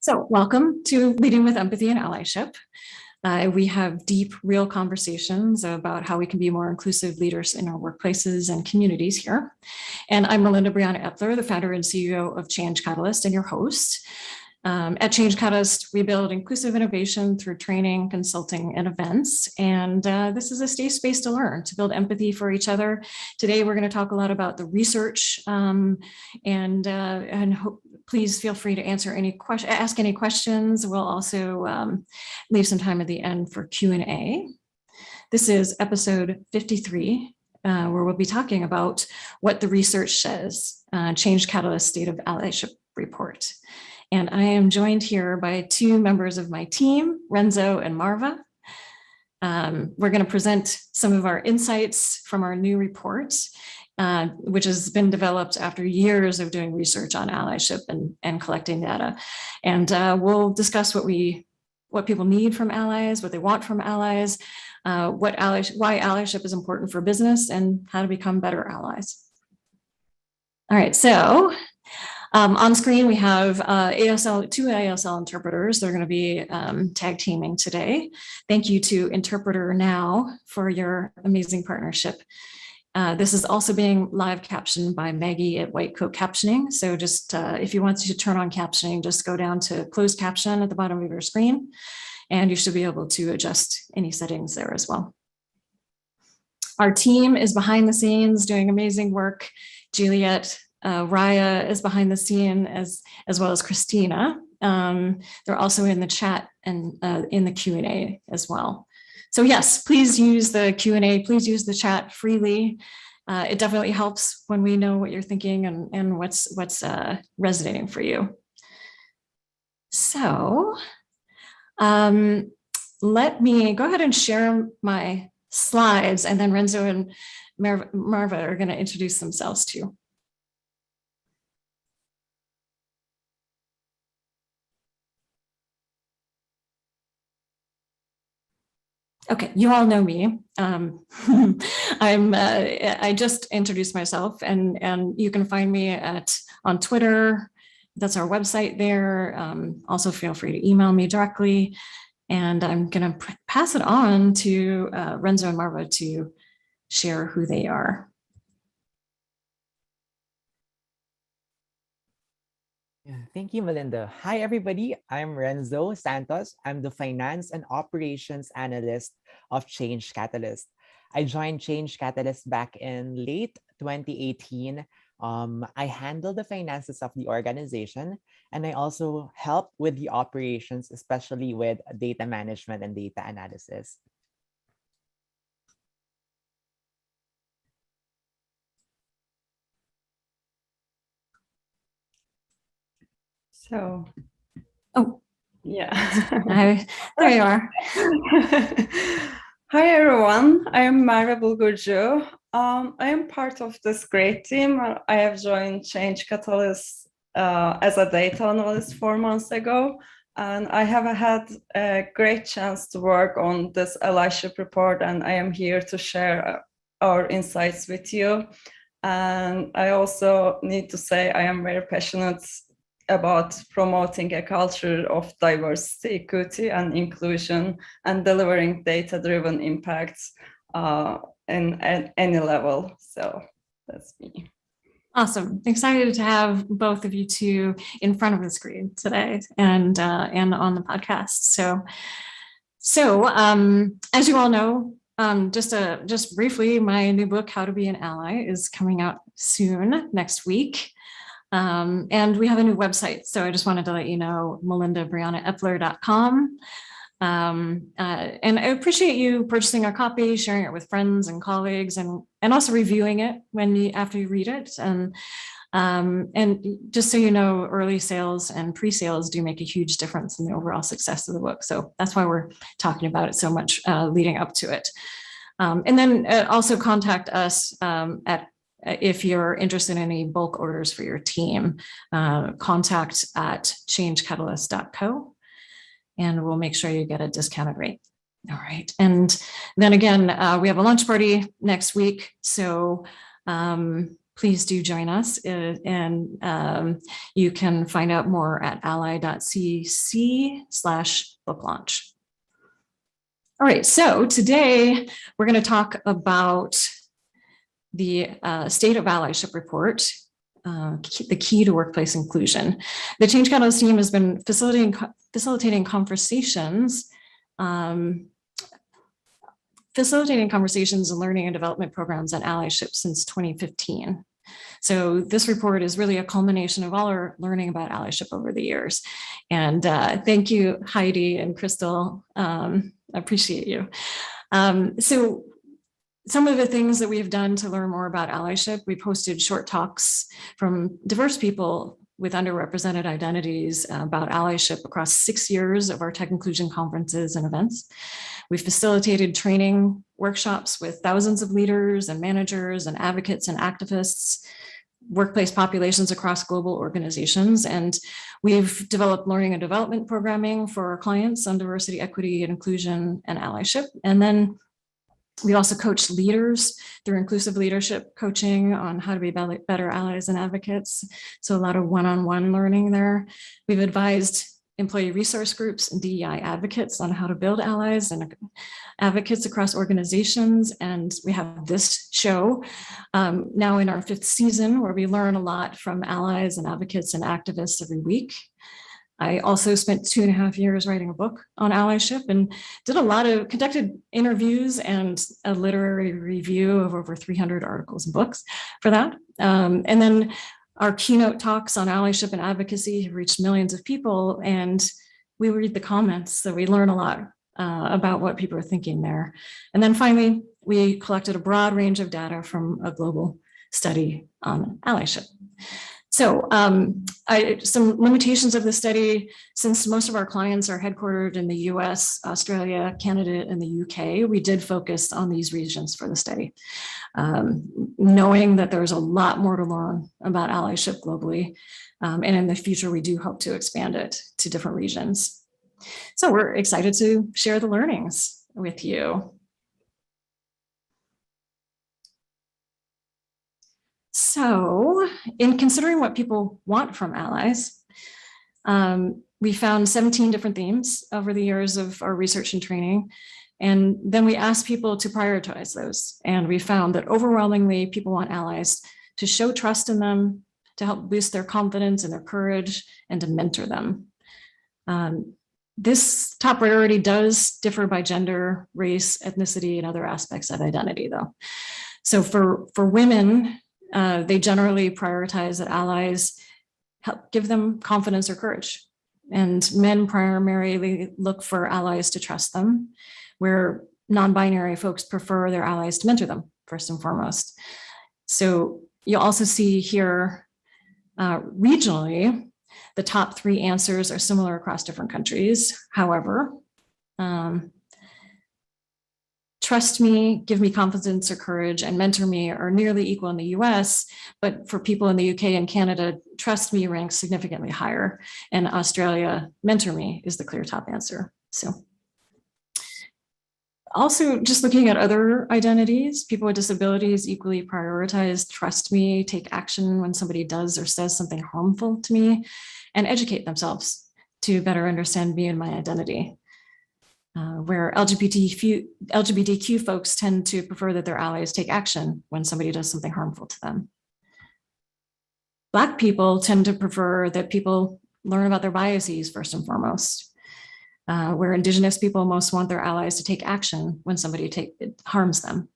So welcome to Leading with Empathy and Allyship. We have deep, real conversations about how we can be more inclusive leaders in our workplaces and communities here. And I'm Melinda Brianna Epler, the founder and CEO of Change Catalyst and your host. At Change Catalyst, we build inclusive innovation through training, consulting, and events. And this is a safe space to learn, to build empathy for each other. Today, we're going to talk a lot about the research, please feel free to ask any questions. We'll also leave some time at the end for Q&A. This is episode 53, where we'll be talking about what the research says, Change Catalyst State of Allyship Report. And I am joined here by two members of my team, Renzo and Merve. We're going to present some of our insights from our new report, which has been developed after years of doing research on allyship and collecting data. And we'll discuss what people need from allies, what they want from allies, why allyship is important for business, and how to become better allies. All right, so on screen, we have two ASL interpreters. They're going to be tag teaming today. Thank you to Interpreter Now for your amazing partnership. This is also being live captioned by Maggie at White Coat Captioning. So just if you want to turn on captioning, just go down to closed caption at the bottom of your screen, and you should be able to adjust any settings there as well. Our team is behind the scenes doing amazing work. Juliet, Raya is behind the scene as well as Christina. They're also in the chat and in the Q&A as well. So yes, please use the Q&A, please use the chat freely. It definitely helps when we know what you're thinking and what's resonating for you. So let me go ahead and share my slides, and then Renzo and Merve are going to introduce themselves too. Okay, you all know me. I just introduced myself, and you can find me on Twitter. That's our website there. Also, feel free to email me directly, and I'm going to pass it on to Renzo and Merve to share who they are. Thank you, Melinda. Hi, everybody. I'm Renzo Santos. I'm the Finance and Operations Analyst of Change Catalyst. I joined Change Catalyst back in late 2018. I handle the finances of the organization, and I also help with the operations, especially with data management and data analysis. So, yeah. There you are. Hi, everyone. I am Merve Bulgurcu. I am part of this great team. I have joined Change Catalyst as a data analyst 4 months ago, and I have had a great chance to work on this Allyship report, and I am here to share our insights with you. And I also need to say I am very passionate about promoting a culture of diversity, equity, and inclusion, and delivering data-driven impacts at any level. So that's me. Awesome. Excited to have both of you two in front of the screen today and on the podcast. So as you all know, just briefly, my new book, How to Be an Ally, is coming out soon, next week. And we have a new website. So I just wanted to let you know, melindabriannaepler.com. And I appreciate you purchasing a copy, sharing it with friends and colleagues, and also reviewing it after you read it. And just so you know, early sales and pre-sales do make a huge difference in the overall success of the book. So that's why we're talking about it so much leading up to it. And then also contact us if you're interested in any bulk orders for your team. Contact at changecatalyst.co. And we'll make sure you get a discounted rate. All right. And then again, we have a lunch party next week. So please do join us. And you can find out more at ally.cc/book launch. All right, so today we're going to talk about the State of Allyship report, the key to workplace inclusion. The Change Catalyst team has been facilitating conversations and learning and development programs on allyship since 2015. So this report is really a culmination of all our learning about allyship over the years. And thank you, Heidi and Crystal. I appreciate you. So some of the things that we've done to learn more about allyship, we posted short talks from diverse people with underrepresented identities about allyship across 6 years of our tech inclusion conferences and events. We facilitated training workshops with thousands of leaders and managers and advocates and activists, workplace populations across global organizations. And we've developed learning and development programming for our clients on diversity, equity, and inclusion and allyship. And then we also coach leaders through inclusive leadership coaching on how to be better allies and advocates. So a lot of one-on-one learning there. We've advised employee resource groups and DEI advocates on how to build allies and advocates across organizations. And we have this show now in our 5th season where we learn a lot from allies and advocates and activists every week. I also spent 2.5 years writing a book on allyship and conducted interviews and a literary review of over 300 articles and books for that. And then our keynote talks on allyship and advocacy have reached millions of people, and we read the comments, so we learn a lot about what people are thinking there. And then finally, we collected a broad range of data from a global study on allyship. So some limitations of the study, since most of our clients are headquartered in the US, Australia, Canada, and the UK, we did focus on these regions for the study, knowing that there's a lot more to learn about allyship globally. And in the future, we do hope to expand it to different regions. So we're excited to share the learnings with you. So in considering what people want from allies, we found 17 different themes over the years of our research and training. And then we asked people to prioritize those. And we found that overwhelmingly people want allies to show trust in them, to help boost their confidence and their courage, and to mentor them. This top priority does differ by gender, race, ethnicity, and other aspects of identity though. So for women, they generally prioritize that allies help give them confidence or courage. And men primarily look for allies to trust them, where non-binary folks prefer their allies to mentor them, first and foremost. So you'll also see here, regionally, the top 3 answers are similar across different countries. However, trust me, give me confidence or courage, and mentor me are nearly equal in the US, but for people in the UK and Canada, trust me ranks significantly higher, and Australia, mentor me is the clear top answer. So also just looking at other identities, people with disabilities equally prioritize trust me, take action when somebody does or says something harmful to me, and educate themselves to better understand me and my identity. Where LGBTQ folks tend to prefer that their allies take action when somebody does something harmful to them. Black people tend to prefer that people learn about their biases first and foremost, where Indigenous people most want their allies to take action when somebody harms them.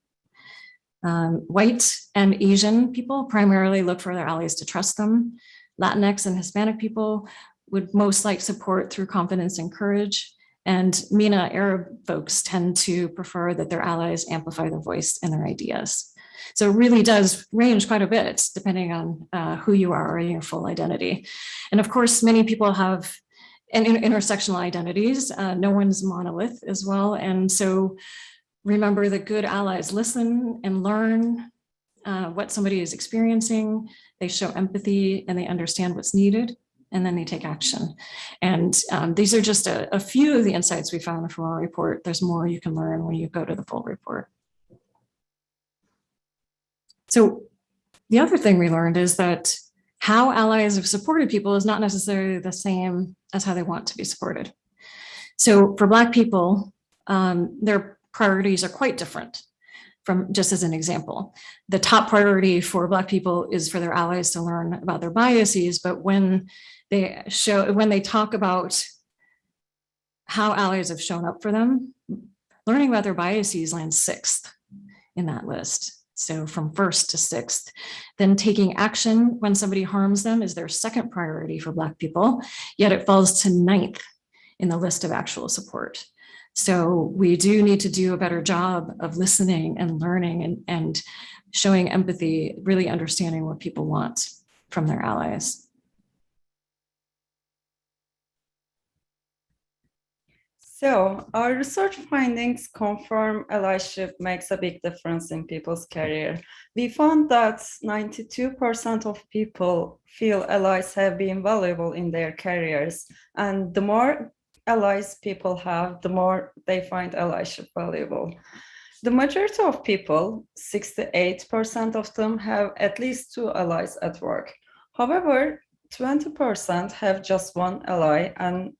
White and Asian people primarily look for their allies to trust them. Latinx and Hispanic people would most like support through confidence and courage. And MENA Arab folks tend to prefer that their allies amplify their voice and their ideas. So it really does range quite a bit depending on who you are or your full identity. And of course, many people have intersectional identities. No one's monolith as well. And so remember that good allies listen and learn what somebody is experiencing. They show empathy and they understand what's needed, and then they take action. And these are just a few of the insights we found from our report. There's more you can learn when you go to the full report. So The other thing we learned is that how allies have supported people is not necessarily the same as how they want to be supported. So for Black people, their priorities are quite different. From just as an example, the top priority for Black people is for their allies to learn about their biases, but when they talk about how allies have shown up for them, learning about their biases lands 6th in that list. So from 1st to 6th. Then taking action when somebody harms them is their 2nd priority for Black people, yet it falls to 9th in the list of actual support. So we do need to do a better job of listening and learning and showing empathy, really understanding what people want from their allies. So our research findings confirm allyship makes a big difference in people's career. We found that 92% of people feel allies have been valuable in their careers, and the more allies people have, the more they find allyship valuable. The majority of people, 68% of them, have at least 2 allies at work. However, 20% have just 1 ally and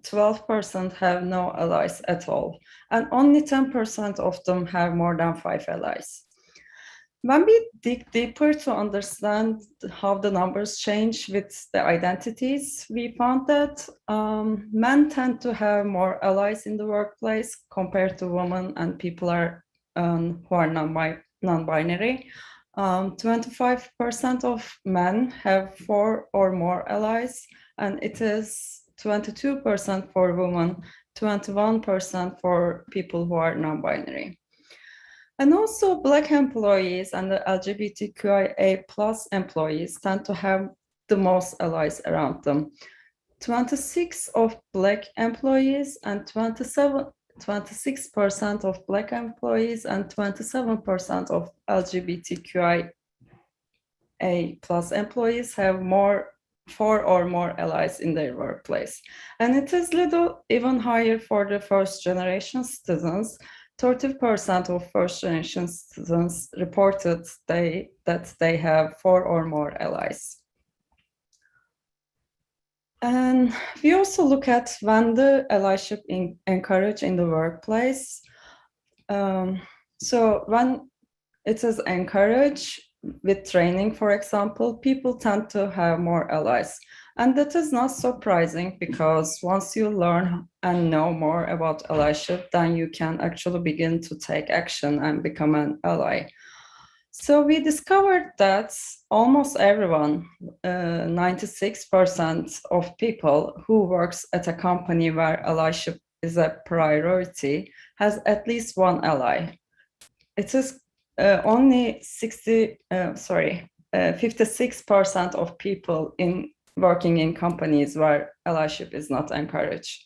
12% have no allies at all, and only 10% of them have more than 5 allies. When we dig deeper to understand how the numbers change with the identities, we found that men tend to have more allies in the workplace compared to women and people who are non-binary. 25% of men have 4 or more allies, and it is 22% for women, 21% for people who are non-binary. And also Black employees and the LGBTQIA+ employees tend to have the most allies around them. 26% of Black employees and 26% of Black employees and 27% of LGBTQIA+ employees have 4 or more allies in their workplace. And it is even higher for the first generation students. 30% of first generation students reported that they have 4 or more allies. And we also look at when the allyship encouraged in the workplace. So when it is encouraged with training, for example, people tend to have more allies. And that is not surprising because once you learn and know more about allyship, then you can actually begin to take action and become an ally. So we discovered that almost everyone, 96% of people who works at a company where allyship is a priority has at least 1 ally. It is only 56% of people working in companies where allyship is not encouraged.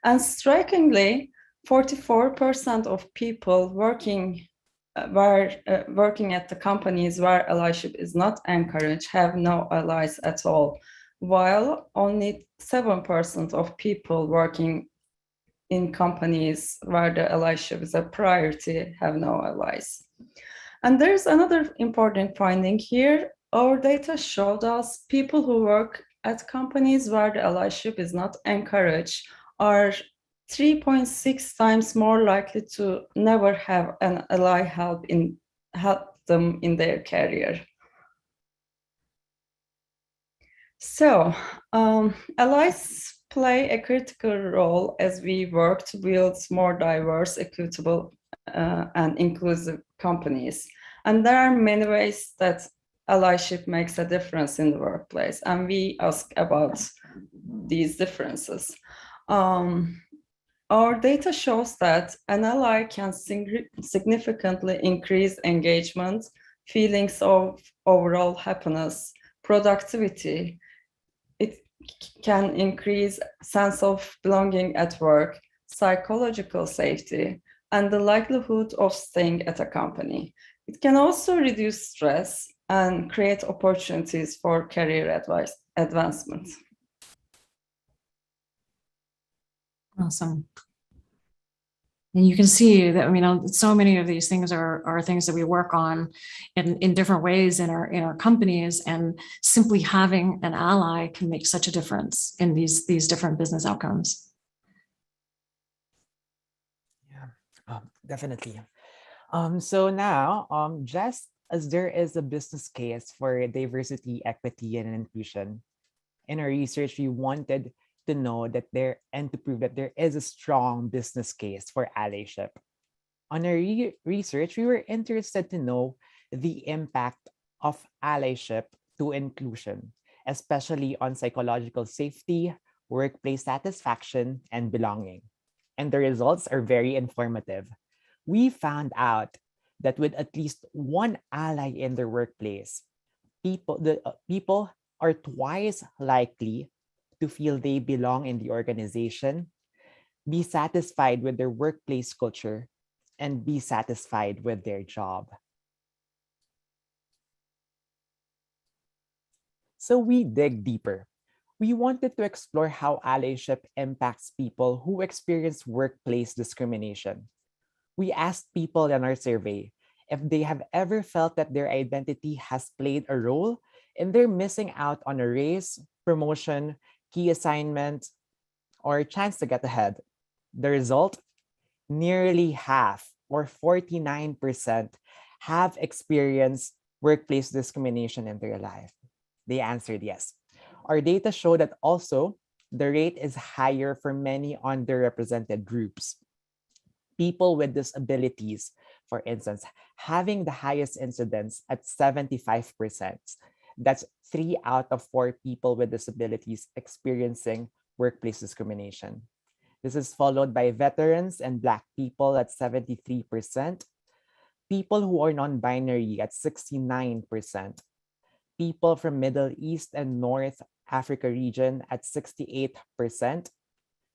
And strikingly, 44% of people working at the companies where allyship is not encouraged have no allies at all, while only 7% of people working in companies where the allyship is a priority have no allies. And there's another important finding here. Our data showed us people who work at companies where the allyship is not encouraged are 3.6 times more likely to never have an ally help them in their career. So allies play a critical role as we work to build more diverse, equitable, and inclusive companies. And there are many ways that allyship makes a difference in the workplace, and we ask about these differences. Our data shows that an ally can significantly increase engagement, feelings of overall happiness, productivity. It can increase sense of belonging at work, psychological safety, and the likelihood of staying at a company. It can also reduce stress and create opportunities for career advancement. Awesome. And you can see that, I mean, so many of these things are things that we work on in different ways in our companies, and simply having an ally can make such a difference in these different business outcomes. Yeah, definitely. So now, just as there is a business case for diversity, equity, and inclusion, in our research, we wanted to know that there and to prove that there is a strong business case for allyship. On our research, we were interested to know the impact of allyship to inclusion, especially on psychological safety, workplace satisfaction, and belonging. And the results are very informative. We found out that with at least one ally in their workplace, people are twice likely to feel they belong in the organization, be satisfied with their workplace culture, and be satisfied with their job. So we dig deeper. We wanted to explore how allyship impacts people who experience workplace discrimination. We asked people in our survey if they have ever felt that their identity has played a role in their missing out on a raise, promotion, key assignment, or chance to get ahead. The result, nearly half, or 49%, have experienced workplace discrimination in their life. They answered yes. Our data show that also the rate is higher for many underrepresented groups. People with disabilities, for instance, having the highest incidence at 75%. That's 3 out of 4 people with disabilities experiencing workplace discrimination. This is followed by veterans and Black people at 73%, people who are non-binary at 69%, people from Middle East and North Africa region at 68%,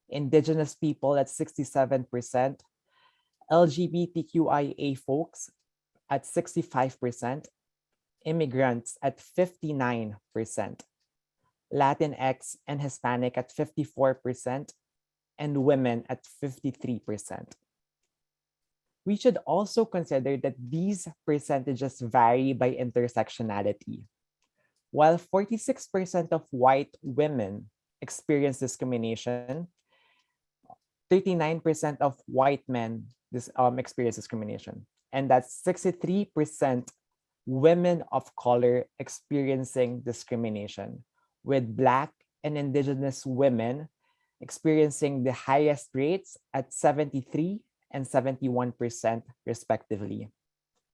Indigenous people at 67%, LGBTQIA folks at 65%, immigrants at 59%, Latinx and Hispanic at 54%, and women at 53%. We should also consider that these percentages vary by intersectionality. While 46% of white women experience discrimination, 39% of white men experience discrimination. And that's 63% women of color experiencing discrimination, with Black and Indigenous women experiencing the highest rates at 73 and 71% respectively.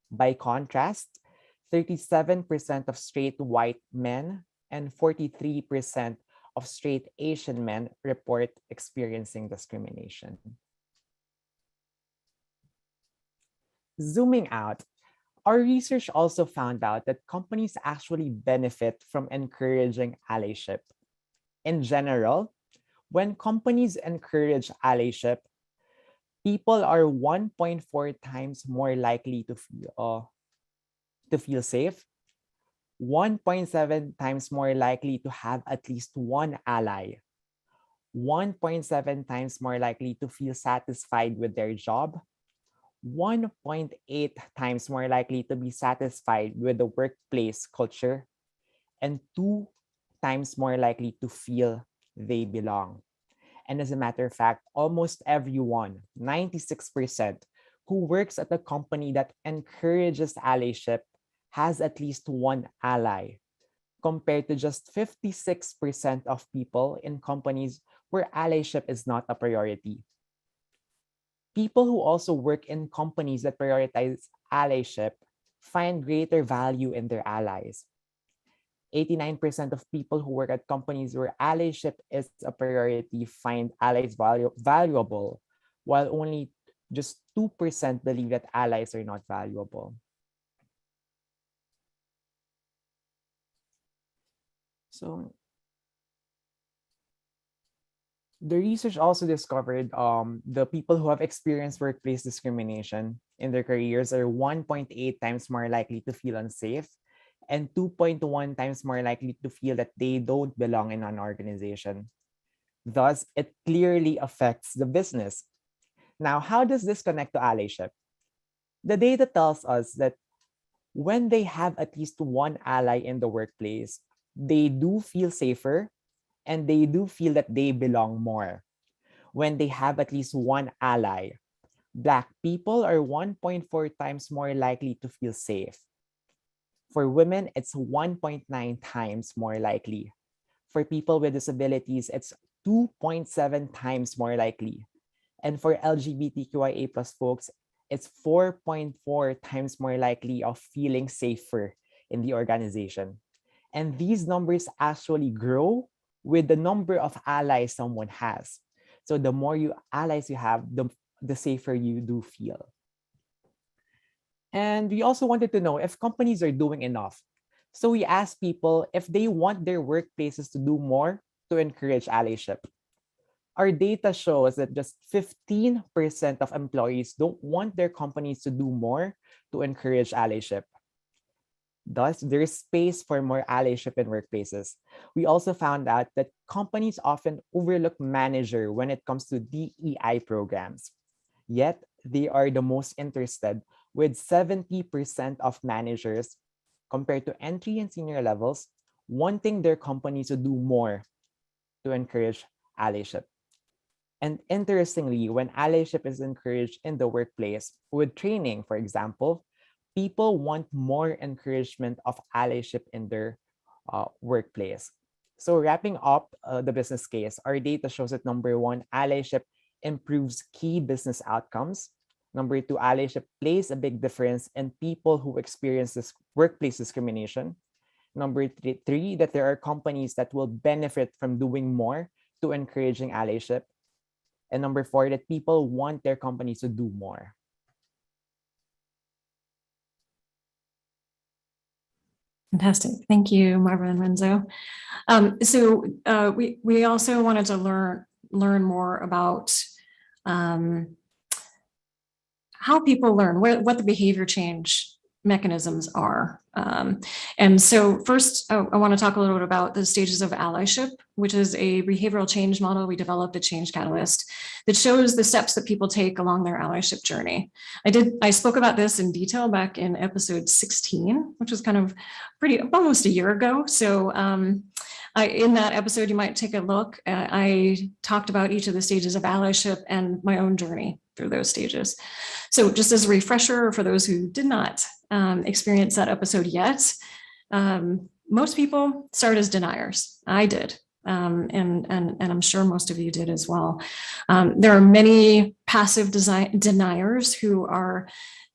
By contrast, 37% of straight white men and 43% of straight Asian men report experiencing discrimination. Zooming out, our research also found out that companies actually benefit from encouraging allyship. In general, when companies encourage allyship, people are 1.4 times more likely to feel safe, 1.7 times more likely to have at least one ally, 1.7 times more likely to feel satisfied with their job, 1.8 times more likely to be satisfied with the workplace culture, and 2 times more likely to feel they belong. And as a matter of fact, almost everyone, 96%, who works at a company that encourages allyship has at least one ally, compared to just 56% of people in companies where allyship is not a priority. People who also work in companies that prioritize allyship find greater value in their allies. 89% of people who work at companies where allyship is a priority find allies valuable, while only just 2% believe that allies are not valuable. So the research also discovered the people who have experienced workplace discrimination in their careers are 1.8 times more likely to feel unsafe and 2.1 times more likely to feel that they don't belong in an organization. Thus, it clearly affects the business. Now, how does this connect to allyship? The data tells us that when they have at least one ally in the workplace, they do feel safer and they do feel that they belong more. When they have at least one ally, Black people are 1.4 times more likely to feel safe. For women, it's 1.9 times more likely. For people with disabilities, it's 2.7 times more likely. And for LGBTQIA plus folks, it's 4.4 times more likely of feeling safer in the organization. And these numbers actually grow with the number of allies someone has. So the more allies you have, the safer you do feel. And we also wanted to know if companies are doing enough. So we asked people if they want their workplaces to do more to encourage allyship. Our data shows that just 15% of employees don't want their companies to do more to encourage allyship. Thus, there is space for more allyship in workplaces. We also found out that companies often overlook manager when it comes to DEI programs. Yet, they are the most interested, with 70% of managers compared to entry and senior levels wanting their companies to do more to encourage allyship. And interestingly, when allyship is encouraged in the workplace with training, for example, people want more encouragement of allyship in their workplace. So wrapping up the business case, our data shows that number one, allyship improves key business outcomes. Number two, allyship plays a big difference in people who experience this workplace discrimination. Number three, that there are companies that will benefit from doing more to encouraging allyship. And number four, that people want their companies to do more. Fantastic. Thank you, Merve and Renzo. We also wanted to learn more about how people learn, what the behavior change mechanisms are. And so first, I want to talk a little bit about the stages of allyship, which is a behavioral change model we developed at Change Catalyst that shows the steps that people take along their allyship journey. I spoke about this in detail back in episode 16, which was kind of almost a year ago. So in that episode, you might take a look. I talked about each of the stages of allyship and my own journey through those stages. So just as a refresher for those who did not experience that episode yet, most people start as deniers. I did. And I'm sure most of you did as well. There are many passive deniers who are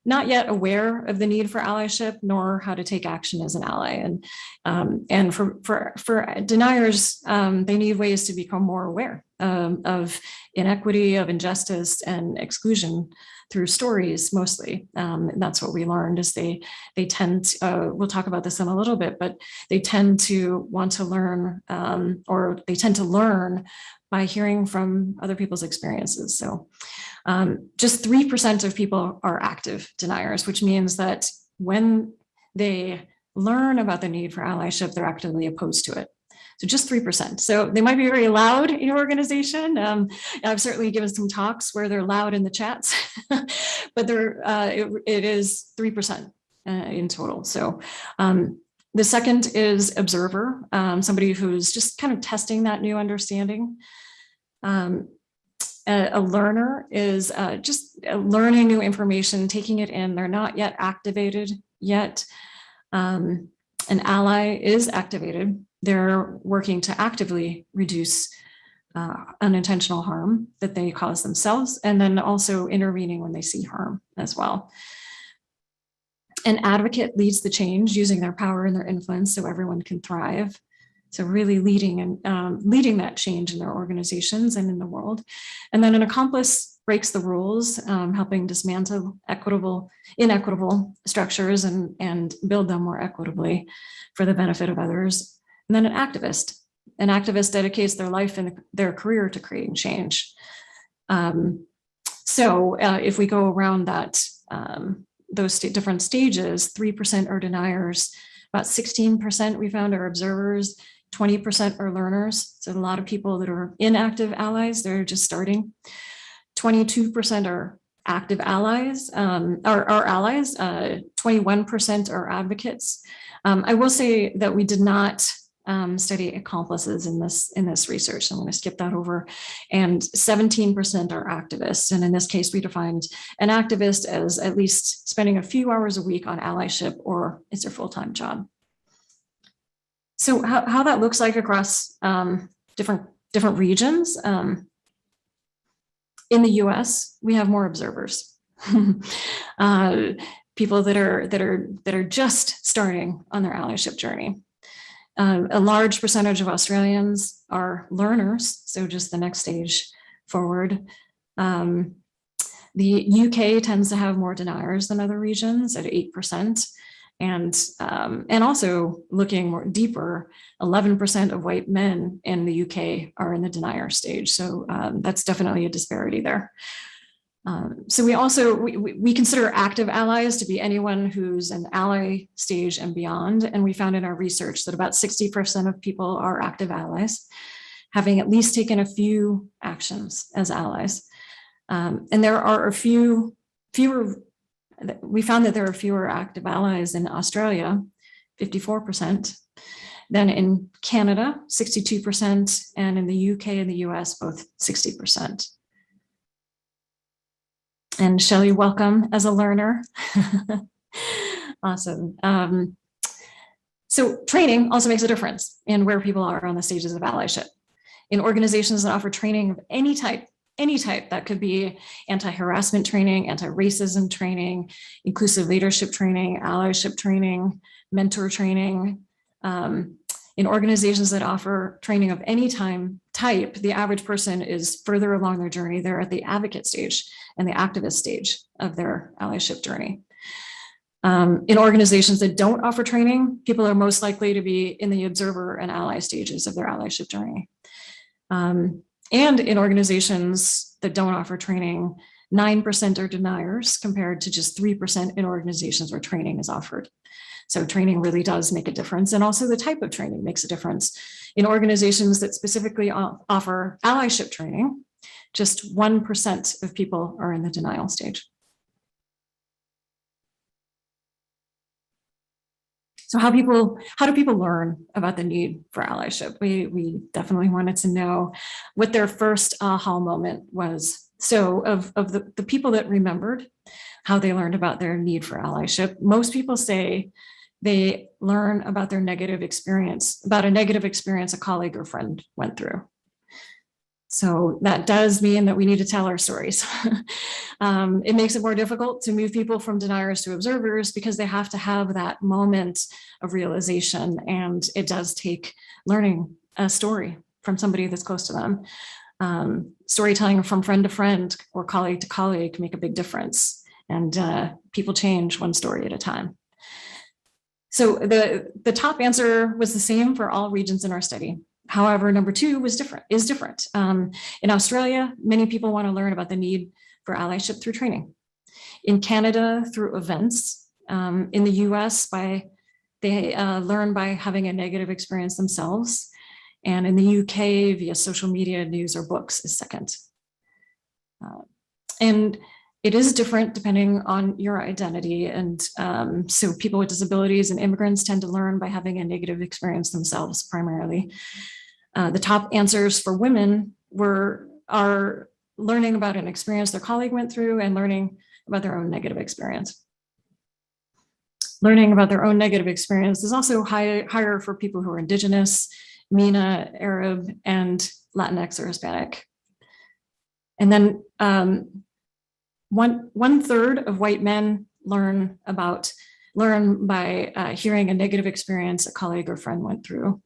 not yet aware of the need for allyship nor how to take action as an ally. And for deniers, they need ways to become more aware of inequity, of injustice, and exclusion through stories mostly. And that's what we learned is they tend to, we'll talk about this in a little bit, but they tend to want to learn or they tend to learn by hearing from other people's experiences. So just 3% of people are active deniers, which means that when they learn about the need for allyship, they're actively opposed to it. So just 3%. So they might be very loud in your organization. I've certainly given some talks where they're loud in the chats, but it is 3% in total. So the second is observer, somebody who's just kind of testing that new understanding. A learner is just learning new information, taking it in. They're not yet activated yet. An ally is activated. They're working to actively reduce unintentional harm that they cause themselves, and then also intervening when they see harm as well. An advocate leads the change using their power and their influence so everyone can thrive. So really leading that change in their organizations and in the world. And then an accomplice breaks the rules, helping dismantle inequitable structures and build them more equitably for the benefit of others. And then an activist dedicates their life and their career to creating change. So if we go around that, those different stages, 3% are deniers, about 16% we found are observers, 20% are learners. So a lot of people that are inactive allies, they're just starting. 22% are active allies, are allies, 21% are advocates. I will say that we did not study accomplices in this research. So I'm going to skip that over. And 17% are activists. And in this case, we defined an activist as at least spending a few hours a week on allyship, or it's their full-time job. So how that looks like across different regions. In the US, we have more observers. People that are just starting on their allyship journey. A large percentage of Australians are learners, so just the next stage forward. The UK tends to have more deniers than other regions at 8%. And also looking more deeper, 11% of white men in the UK are in the denier stage. So that's definitely a disparity there. So we consider active allies to be anyone who's an ally stage and beyond. And we found in our research that about 60% of people are active allies, having at least taken a few actions as allies. And there are we found that there are fewer active allies in Australia, 54%, than in Canada, 62%, and in the UK and the US, both 60%. And Shelley, welcome as a learner. Awesome. So training also makes a difference in where people are on the stages of allyship. In organizations that offer training of any type, that could be anti-harassment training, anti-racism training, inclusive leadership training, allyship training, mentor training. In organizations that offer training of any type, the average person is further along their journey. They're at the advocate stage and the activist stage of their allyship journey. In organizations that don't offer training, people are most likely to be in the observer and ally stages of their allyship journey. And in organizations that don't offer training, 9% are deniers compared to just 3% in organizations where training is offered. So training really does make a difference. And also the type of training makes a difference. In organizations that specifically offer allyship training, just 1% of people are in the denial stage. So how do people learn about the need for allyship? We definitely wanted to know what their first aha moment was. So of the people that remembered how they learned about their need for allyship, most people say they learn about their negative experience, about a negative experience a colleague or friend went through. So that does mean that we need to tell our stories. It makes it more difficult to move people from deniers to observers because they have to have that moment of realization. And it does take learning a story from somebody that's close to them. Storytelling from friend to friend or colleague to colleague can make a big difference. And people change one story at a time. So the top answer was the same for all regions in our study. However, number two is different. In Australia, many people want to learn about the need for allyship through training. In Canada, through events. In the US, they learn by having a negative experience themselves. And in the UK, via social media, news, or books is second. And it is different depending on your identity. And so people with disabilities and immigrants tend to learn by having a negative experience themselves primarily. The top answers for women are learning about an experience their colleague went through and learning about their own negative experience. Learning about their own negative experience is also higher for people who are Indigenous, MENA, Arab, and Latinx or Hispanic. And then one third of white men learn by hearing a negative experience a colleague or friend went through.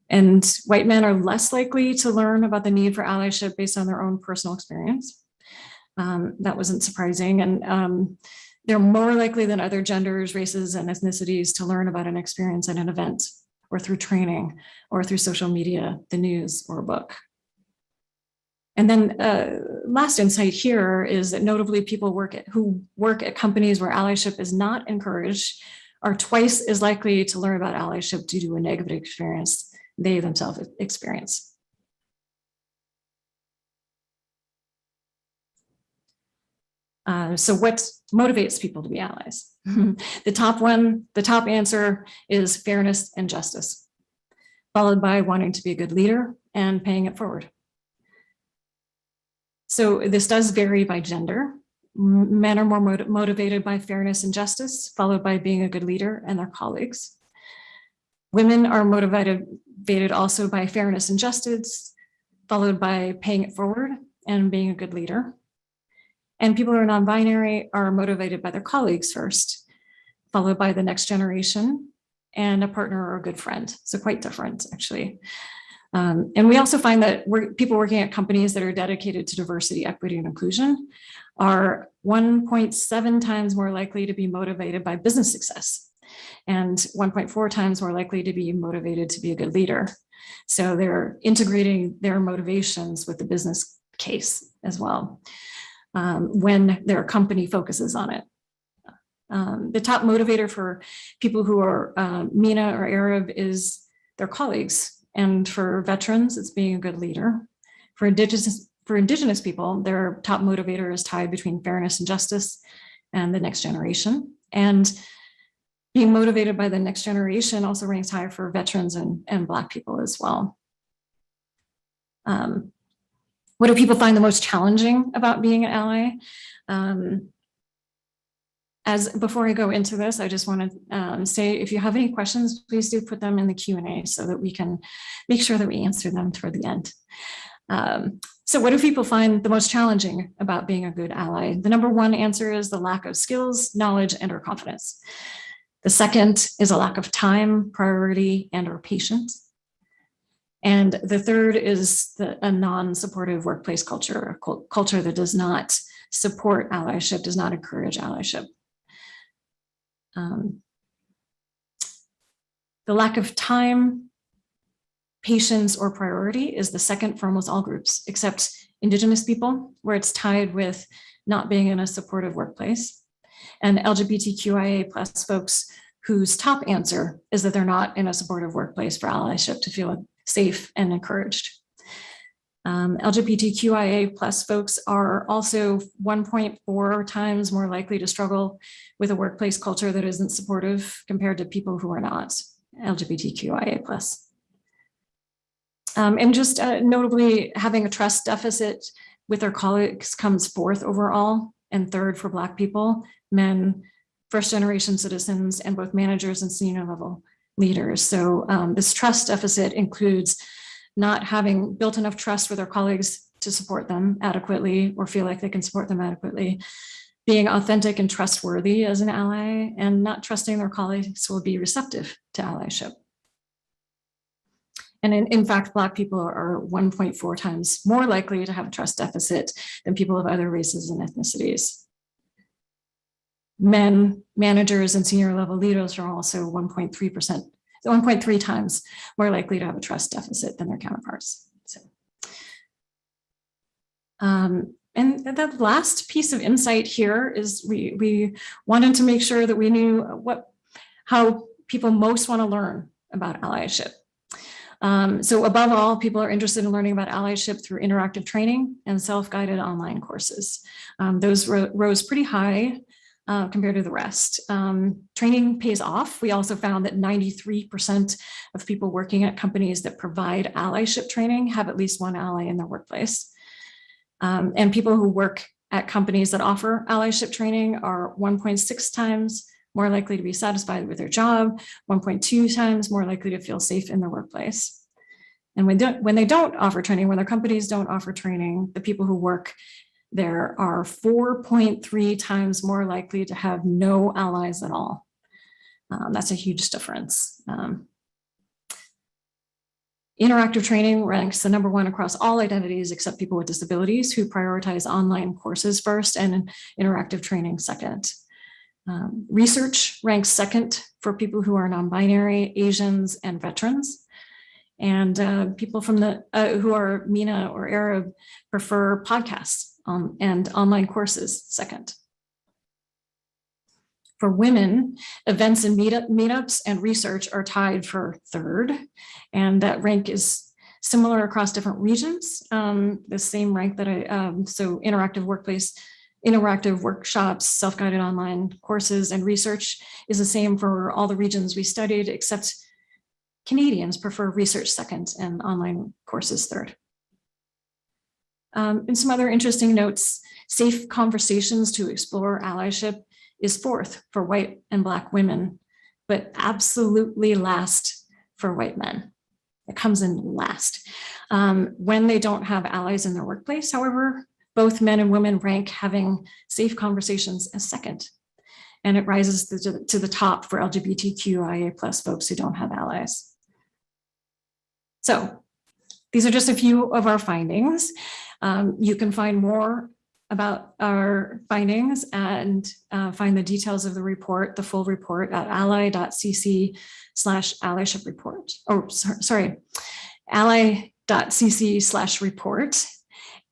And white men are less likely to learn about the need for allyship based on their own personal experience. That wasn't surprising. And they're more likely than other genders, races, and ethnicities to learn about an experience at an event or through training or through social media, the news, or a book. And then last insight here is that notably people who work at companies where allyship is not encouraged are twice as likely to learn about allyship due to a negative experience they themselves experience. So what motivates people to be allies? The top answer is fairness and justice, followed by wanting to be a good leader and paying it forward. So this does vary by gender. Men are more motivated by fairness and justice, followed by being a good leader and their colleagues. Women are motivated also by fairness and justice, followed by paying it forward and being a good leader. And people who are non-binary are motivated by their colleagues first, followed by the next generation and a partner or a good friend. So quite different, actually. And we also find that people working at companies that are dedicated to diversity, equity, and inclusion are 1.7 times more likely to be motivated by business success and 1.4 times more likely to be motivated to be a good leader. So they're integrating their motivations with the business case as well when their company focuses on it. The top motivator for people who are MENA or Arab is their colleagues. And for veterans, it's being a good leader. For indigenous people, their top motivator is tied between fairness and justice and the next generation. And being motivated by the next generation also ranks higher for veterans and Black people as well. What do people find the most challenging about being an ally? Before I go into this, I just want to say, if you have any questions, please do put them in the Q&A so that we can make sure that we answer them toward the end. So what do people find the most challenging about being a good ally? The number one answer is the lack of skills, knowledge, and or confidence. The second is a lack of time, priority, and or patience. And the third is a non-supportive workplace culture, a culture that does not support allyship, does not encourage allyship. The lack of time, patience, or priority is the second for almost all groups, except Indigenous people, where it's tied with not being in a supportive workplace, and LGBTQIA+ folks whose top answer is that they're not in a supportive workplace for allyship to feel safe and encouraged. LGBTQIA+ folks are also 1.4 times more likely to struggle with a workplace culture that isn't supportive compared to people who are not LGBTQIA+. And just notably, having a trust deficit with their colleagues comes fourth overall and third for Black people, men, first-generation citizens, and both managers and senior level leaders. So this trust deficit includes not having built enough trust with their colleagues to support them adequately or feel like they can support them adequately, being authentic and trustworthy as an ally, and not trusting their colleagues will be receptive to allyship. And in fact, Black people are 1.4 times more likely to have a trust deficit than people of other races and ethnicities. Men, managers, and senior level leaders are also 1.3 times more likely to have a trust deficit than their counterparts. So, and the last piece of insight here is we wanted to make sure that we knew how people most want to learn about allyship. So above all, people are interested in learning about allyship through interactive training and self-guided online courses. Those rose pretty high compared to the rest. Training pays off. We also found that 93% of people working at companies that provide allyship training have at least one ally in their workplace. And people who work at companies that offer allyship training are 1.6 times more likely to be satisfied with their job, 1.2 times more likely to feel safe in their workplace. And when they don't offer training, when their companies don't offer training, the people who work there are 4.3 times more likely to have no allies at all. That's a huge difference. Interactive training ranks the number one across all identities except people with disabilities, who prioritize online courses first and interactive training second. Research ranks second for people who are non-binary, Asians, and veterans. And people from who are MENA or Arab prefer podcasts and online courses second. For women, events and meetups and research are tied for third, and that rank is similar across different regions. The same rank that so interactive workplace interactive workshops, self-guided online courses, and research is the same for all the regions we studied, except Canadians prefer research second and online courses third. And some other interesting notes: safe conversations to explore allyship is fourth for white and Black women, but absolutely last for white men. It comes in last. When they don't have allies in their workplace, however, both men and women rank having safe conversations as second. And it rises to the top for LGBTQIA+ folks who don't have allies. So these are just a few of our findings. You can find more about our findings and find the details of the report, the full report, at ally.cc/allyship report. Oh, sorry, ally.cc/report.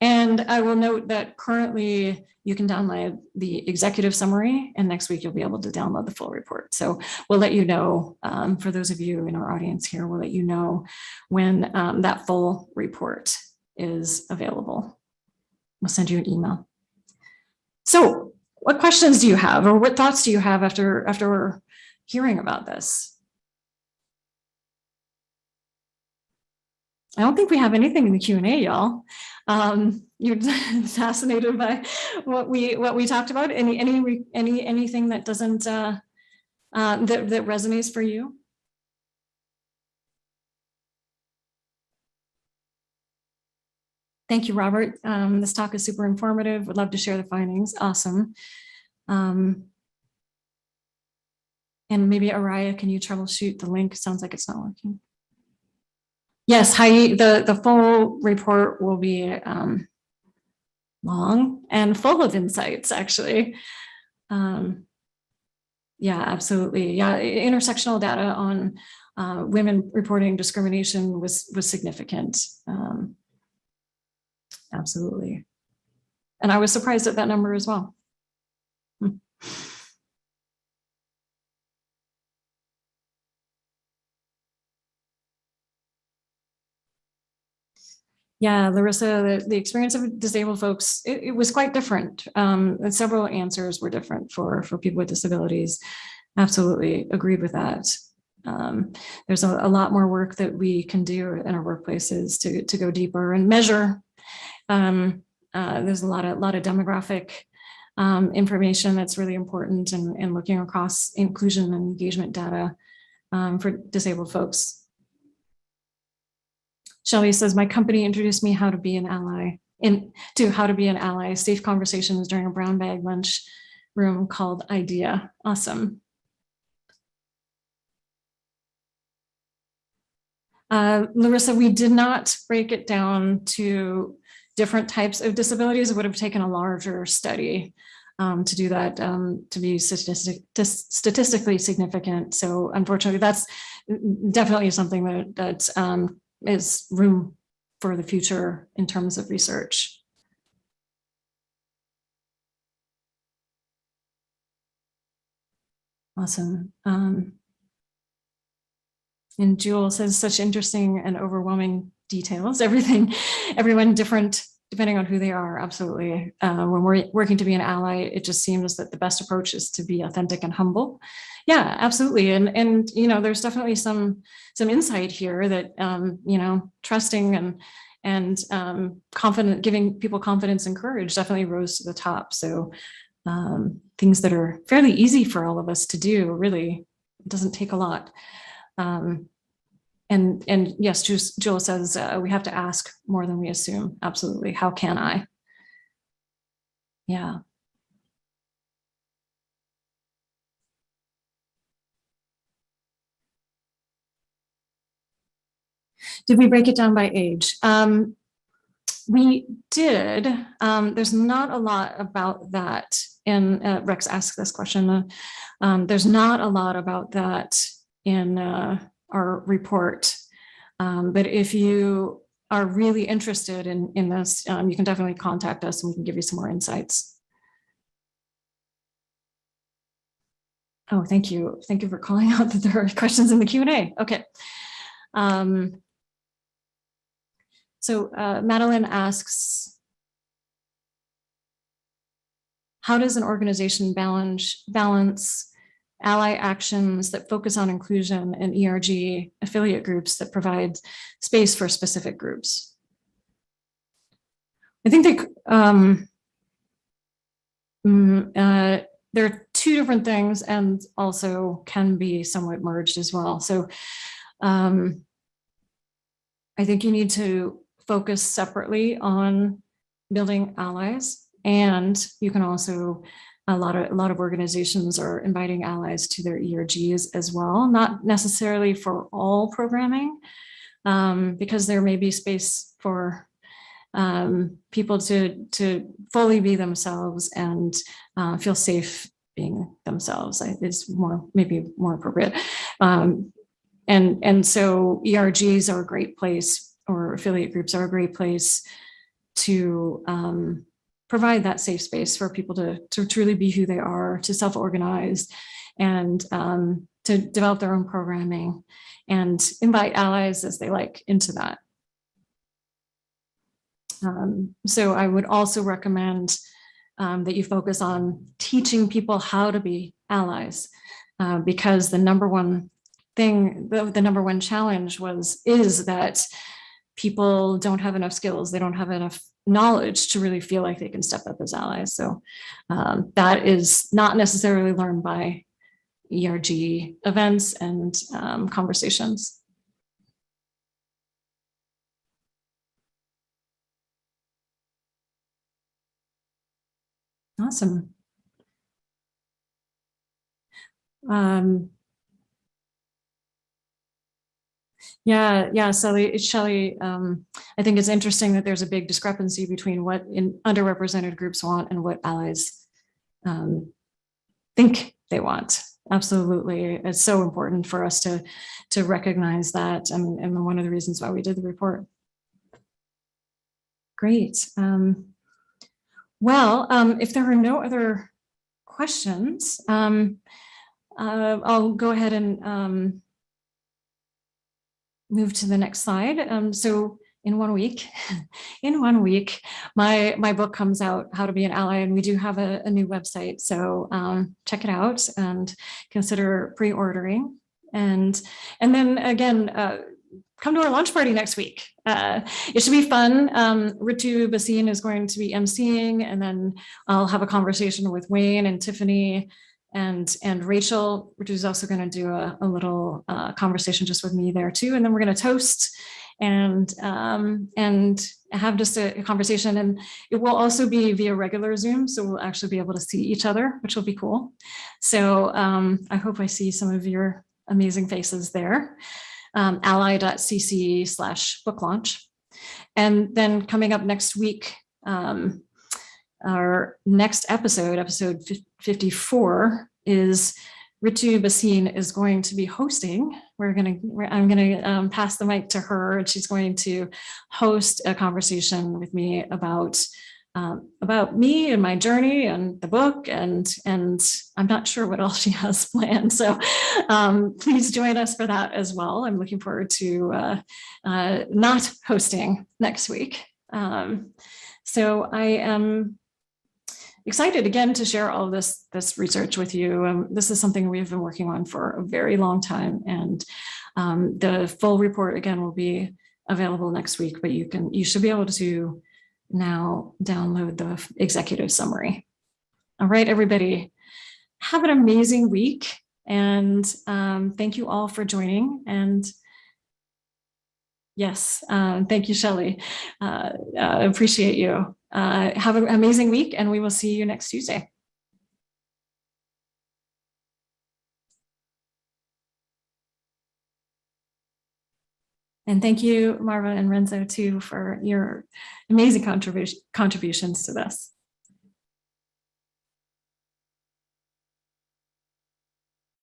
And I will note that currently you can download the executive summary, and next week you'll be able to download the full report. So we'll let you know, for those of you in our audience here, we'll let you know when that full report is available. We'll send you an email. So what questions do you have, or what thoughts do you have after hearing about this? I don't think we have anything in the Q&A, y'all. You're fascinated by what we talked about. Anything that doesn't that resonates for you? Thank you, Robert. This talk is super informative. Would love to share the findings. Awesome. And maybe Araya, can you troubleshoot the link? Sounds like it's not working. Yes, the full report will be long and full of insights, actually. Yeah, absolutely. Yeah, intersectional data on women reporting discrimination was significant. Absolutely. And I was surprised at that number as well. Yeah, Larissa, the experience of disabled folks, it was quite different. And several answers were different for people with disabilities. Absolutely agreed with that. There's a lot more work that we can do in our workplaces to go deeper and measure. There's a lot of demographic information that's really important, and looking across inclusion and engagement data for disabled folks. Shelley says, my company introduced me how to be an ally, safe conversations during a brown bag lunch room called IDEA. Awesome. Larissa, we did not break it down to different types of disabilities. It would have taken a larger study to do that, to be statistically significant. So unfortunately, that's definitely something that is room for the future in terms of research. Awesome. And Jewel says, such interesting and overwhelming details. Everyone different depending on who they are. Absolutely. When we're working to be an ally, it just seems that the best approach is to be authentic and humble. Yeah, absolutely. And there's definitely some insight here that trusting and confident, giving people confidence and courage definitely rose to the top. So things that are fairly easy for all of us to do, really, it doesn't take a lot. And yes, Jewel says we have to ask more than we assume. Absolutely. How can I? Yeah. Did we break it down by age? We did. There's not a lot about that in, Rex asked this question. There's not a lot about that in our report. But if you are really interested in this, you can definitely contact us and we can give you some more insights. Oh, thank you. Thank you for calling out that there are questions in the Q&A. Okay. So Madeline asks, how does an organization balance ally actions that focus on inclusion and ERG affiliate groups that provide space for specific groups? I think there are two different things and also can be somewhat merged as well. So I think you need to focus separately on building allies, and you can also, a lot of organizations are inviting allies to their ERGs as well, not necessarily for all programming, because there may be space for people to fully be themselves and feel safe being themselves. Is maybe more appropriate. And so ERGs are a great place, or affiliate groups are a great place to provide that safe space for people to truly be who they are, to self-organize, and to develop their own programming and invite allies as they like into that. So I would also recommend that you focus on teaching people how to be allies, because the number one thing, the number one challenge is that people don't have enough skills. They don't have enough knowledge to really feel like they can step up as allies. So that is not necessarily learned by ERG events and conversations. Awesome. Yeah, Shelley, I think it's interesting that there's a big discrepancy between what underrepresented groups want and what allies think they want. Absolutely, it's so important for us to recognize that, and one of the reasons why we did the report. Great. Well, if there are no other questions, I'll go ahead and move to the next slide. So in 1 week, my book comes out, How to Be an Ally, and we do have a new website. So check it out and consider pre-ordering. And then again, come to our launch party next week. It should be fun. Ritu Basin is going to be emceeing, and then I'll have a conversation with Wayne and Tiffany and Rachel. Ritu is also going to do a little conversation just with me there too, and then we're going to toast and have just a conversation. And it will also be via regular Zoom, so we'll actually be able to see each other, which will be cool. So I hope I see some of your amazing faces there. Ally.cc/book launch. And then coming up next week, our next episode 54, is Ritu Basin is going to be hosting. I'm gonna pass the mic to her, and she's going to host a conversation with me about me and my journey and the book, and I'm not sure what else she has planned. So please join us for that as well. I'm looking forward to not hosting next week. So I am excited again to share all this research with you. This is something we've been working on for a very long time, and the full report again will be available next week, but you should be able to now download the executive summary. All right, everybody, have an amazing week, and thank you all for joining. And yes, thank you, Shelley. Appreciate you. Have an amazing week, and we will see you next Tuesday. And thank you, Marva and Renzo, too, for your amazing contributions to this.